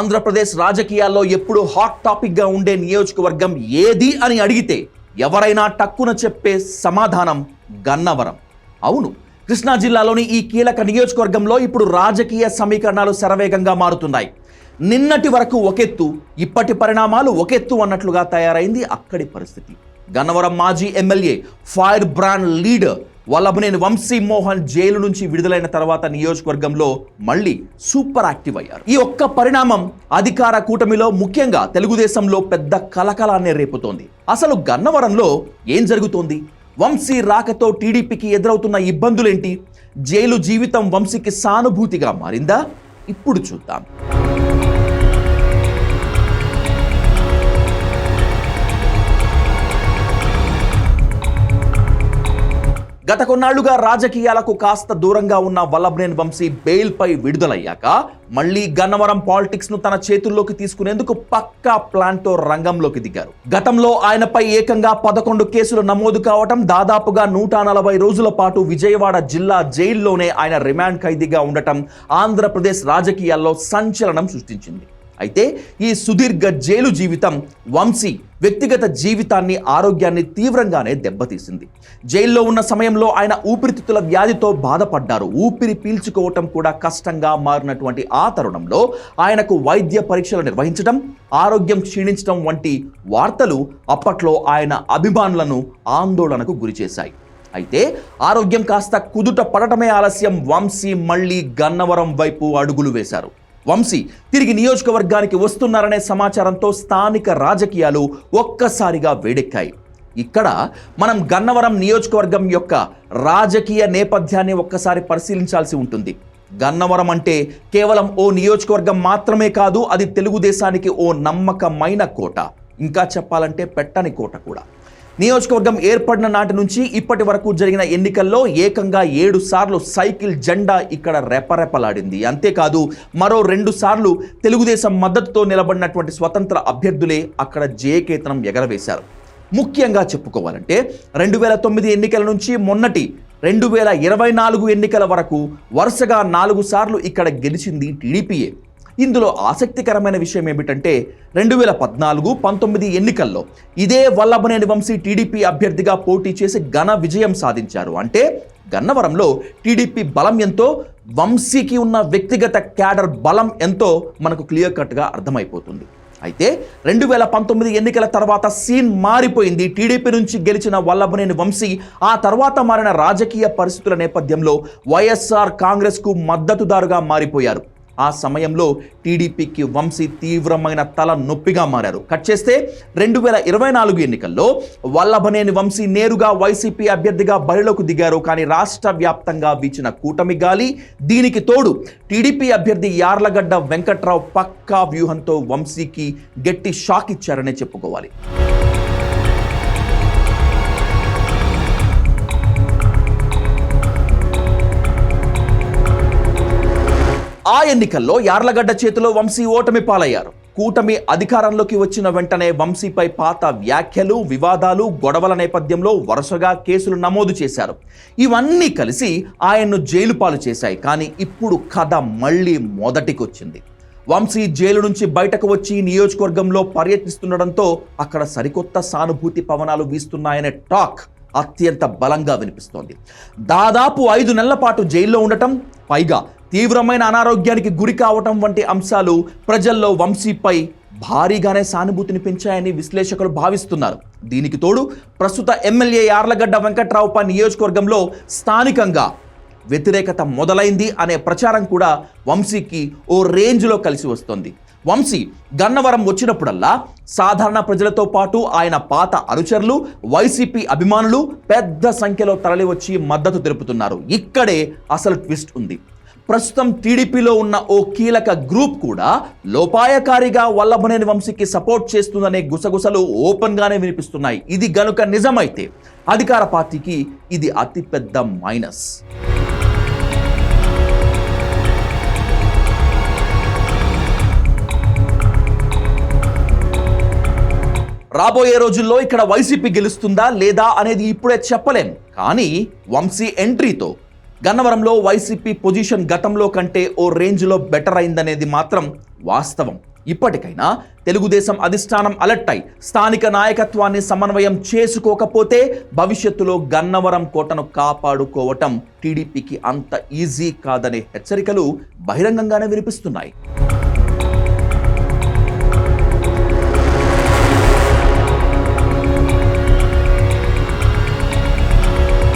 ఆంధ్రప్రదేశ్ రాజకీయాల్లో ఎప్పుడు హాట్ టాపిక్గా ఉండే నియోజకవర్గం ఏది అని అడిగితే ఎవరైనా టక్కున చెప్పే సమాధానం గన్నవరం. అవును, కృష్ణా జిల్లాలోని ఈ కీలక నియోజకవర్గంలో ఇప్పుడు రాజకీయ సమీకరణాలు శరవేగంగా మారుతున్నాయి. నిన్నటి వరకు ఒకెత్తు, ఇప్పటి పరిణామాలు ఒకెత్తు అన్నట్లుగా తయారైంది అక్కడి పరిస్థితి. గన్నవరం మాజీ MLA, firebrand leader Vallabhaneni Vamsi Mohan jail నుంచి విడుదలైన తర్వాత నియోజకవర్గంలో మళ్ళీ సూపర్ యాక్టివ్ అయ్యారు. ఈ ఒక్క పరిణామం అధికార కూటమిలో, ముఖ్యంగా తెలుగుదేశంలో పెద్ద కలకలాన్ని రేపుతోంది. అసలు గన్నవరంలో ఏం జరుగుతోంది? వంశీ రాకతో టీడీపీకి ఎదురవుతున్న ఇబ్బందులేంటి? జైలు జీవితం వంశీకి సానుభూతిగా మారిందా? ఇప్పుడు చూద్దాం. గత కొన్నాళ్లుగా రాజకీయాలకు కాస్త దూరంగా ఉన్న వల్లభనేని వంశీ బెయిల్పై విడుదలయ్యాక మళ్లీ గన్నవరం పాలిటిక్స్ ను తన చేతుల్లోకి తీసుకునేందుకు పక్కా ప్లాన్తో రంగంలోకి దిగారు. గతంలో ఆయనపై ఏకంగా 11 కేసులు నమోదు కావటం, దాదాపుగా 140 రోజుల పాటు విజయవాడ జిల్లా జైల్లోనే ఆయన రిమాండ్ ఖైదీగా ఉండటం ఆంధ్రప్రదేశ్ రాజకీయాల్లో సంచలనం సృష్టించింది. అయితే ఈ సుదీర్ఘ జైలు జీవితం వంశీ వ్యక్తిగత జీవితాన్ని, ఆరోగ్యాన్ని తీవ్రంగానే దెబ్బతీసింది. జైల్లో ఉన్న సమయంలో ఆయన ఊపిరితిత్తుల వ్యాధితో బాధపడ్డారు. ఊపిరి పీల్చుకోవటం కూడా కష్టంగా మారినటువంటి ఆ తరుణంలో ఆయనకు వైద్య పరీక్షలు నిర్వహించడం, ఆరోగ్యం క్షీణించడం వంటి వార్తలు అప్పట్లో ఆయన అభిమానులను ఆందోళనకు గురిచేశాయి. అయితే ఆరోగ్యం కాస్త కుదుట పడటమే ఆలస్యం, వంశీ మళ్లీ గన్నవరం వైపు అడుగులు వేశారు. వంశీ తిరిగి నియోజకవర్గానికి వస్తున్నారనే సమాచారంతో స్థానిక రాజకీయాలు ఒక్కసారిగా వేడెక్కాయి. ఇక్కడ మనం గన్నవరం నియోజకవర్గం యొక్క రాజకీయ నేపథ్యాన్ని ఒక్కసారి పరిశీలించాల్సి ఉంటుంది. గన్నవరం అంటే కేవలం ఓ నియోజకవర్గం మాత్రమే కాదు, అది తెలుగుదేశానికి ఓ నమ్మకమైన కోట. ఇంకా చెప్పాలంటే పెట్టని కోట కూడా. నియోజకవర్గం ఏర్పడిన నాటి నుంచి ఇప్పటి వరకు జరిగిన ఎన్నికల్లో ఏకంగా 7 సార్లు సైకిల్ జెండా ఇక్కడ రెపరెపలాడింది. అంతేకాదు మరో 2 సార్లు తెలుగుదేశం మద్దతుతో నిలబడినటువంటి స్వతంత్ర అభ్యర్థులే అక్కడ జయకేతనం ఎగరవేశారు. ముఖ్యంగా చెప్పుకోవాలంటే 2009 ఎన్నికల నుంచి మొన్నటి 2024 ఎన్నికల వరకు వరుసగా 4 సార్లు ఇక్కడ గెలిచింది టీడీపీయే. ఇందులో ఆసక్తికరమైన విషయం ఏమిటంటే 2014, 19 ఎన్నికల్లో ఇదే వల్లభనేని వంశీ టీడీపీ అభ్యర్థిగా పోటీ చేసి ఘన విజయం సాధించారు. అంటే గన్నవరంలో టీడీపీ బలం ఎంతో, వంశీకి ఉన్న వ్యక్తిగత క్యాడర్ బలం ఎంతో మనకు క్లియర్ కట్గా అర్థమైపోతుంది. అయితే 2019 ఎన్నికల తర్వాత సీన్ మారిపోయింది. టీడీపీ నుంచి గెలిచిన వల్లభనేని వంశీ ఆ తర్వాత మారిన రాజకీయ పరిస్థితుల నేపథ్యంలో వైఎస్ఆర్ కాంగ్రెస్కు మద్దతుదారుగా మారిపోయారు. ఆ సమయంలో టీడీపీకి వంశీ తీవ్రమైన తల నొప్పిగా మారారు. కట్ చేస్తే 2024 ఎన్నికల్లో వల్లభనేని వంశీ నేరుగా వైసీపీ అభ్యర్థిగా బరిలోకి దిగారు. కానీ రాష్ట్ర వ్యాప్తంగా వీచిన కూటమి గాలి, దీనికి తోడు టీడీపీ అభ్యర్థి యార్లగడ్డ వెంకట్రావు పక్కా వ్యూహంతో వంశీకి గట్టి షాక్ ఇచ్చారనే చెప్పుకోవాలి. ఆ ఎన్నికల్లో యార్లగడ్డ చేతిలో వంశీ ఓటమి పాలయ్యారు. కూటమి అధికారంలోకి వచ్చిన వెంటనే వంశీపై పాత వ్యాఖ్యలు, వివాదాలు, గొడవల నేపథ్యంలో వరుసగా కేసులు నమోదు చేశారు. ఇవన్నీ కలిసి ఆయన్ను జైలు పాలు చేశాయి. కానీ ఇప్పుడు కథ మళ్ళీ మొదటికొచ్చింది. వంశీ జైలు నుంచి బయటకు వచ్చి నియోజకవర్గంలో పర్యటిస్తుండడంతో అక్కడ సరికొత్త సానుభూతి పవనాలు వీస్తున్నాయనే టాక్ అత్యంత బలంగా వినిపిస్తోంది. దాదాపు 5 నెలల పాటు జైల్లో ఉండటం, పైగా తీవ్రమైన అనారోగ్యానికి గురి కావటం వంటి అంశాలు ప్రజల్లో వంశీపై భారీగానే సానుభూతిని పెంచాయని విశ్లేషకులు భావిస్తున్నారు. దీనికి తోడు ప్రస్తుత ఎమ్మెల్యే యార్లగడ్డ వెంకట్రావుపై నియోజకవర్గంలో స్థానికంగా వ్యతిరేకత మొదలైంది అనే ప్రచారం కూడా వంశీకి ఓ రేంజ్లో కలిసి వస్తోంది. వంశీ గన్నవరం వచ్చినప్పుడల్లా సాధారణ ప్రజలతో పాటు ఆయన పాత అనుచరులు, వైసీపీ అభిమానులు పెద్ద సంఖ్యలో తరలివచ్చి మద్దతు తెలుపుతున్నారు. ఇక్కడే అసలు ట్విస్ట్ ఉంది. ప్రస్తుతం టీడీపీలో ఉన్న ఓ కీలక గ్రూప్ కూడా లోపాయకారిగా వల్లభనేని వంశీకి సపోర్ట్ చేస్తుందనే గుసగుసలు ఓపెన్గానే వినిపిస్తున్నాయి. ఇది గనుక నిజమైతే అధికార పార్టీకి ఇది అతిపెద్ద మైనస్. రాబోయే రోజుల్లో ఇక్కడ వైసీపీ గెలుస్తుందా లేదా అనేది ఇప్పుడే చెప్పలేం. కానీ వంశీ ఎంట్రీతో గన్నవరంలో వైసీపీ పొజిషన్ గతంలో కంటే ఓ రేంజ్లో బెటర్ అయిందనేది మాత్రం వాస్తవం. ఇప్పటికైనా తెలుగుదేశం అధిష్టానం అలర్ట్ అయి స్థానిక నాయకత్వాన్ని సమన్వయం చేసుకోకపోతే భవిష్యత్తులో గన్నవరం కోటను కాపాడుకోవటం టీడీపీకి అంత ఈజీ కాదనే హెచ్చరికలు బహిరంగంగానే వినిపిస్తున్నాయి.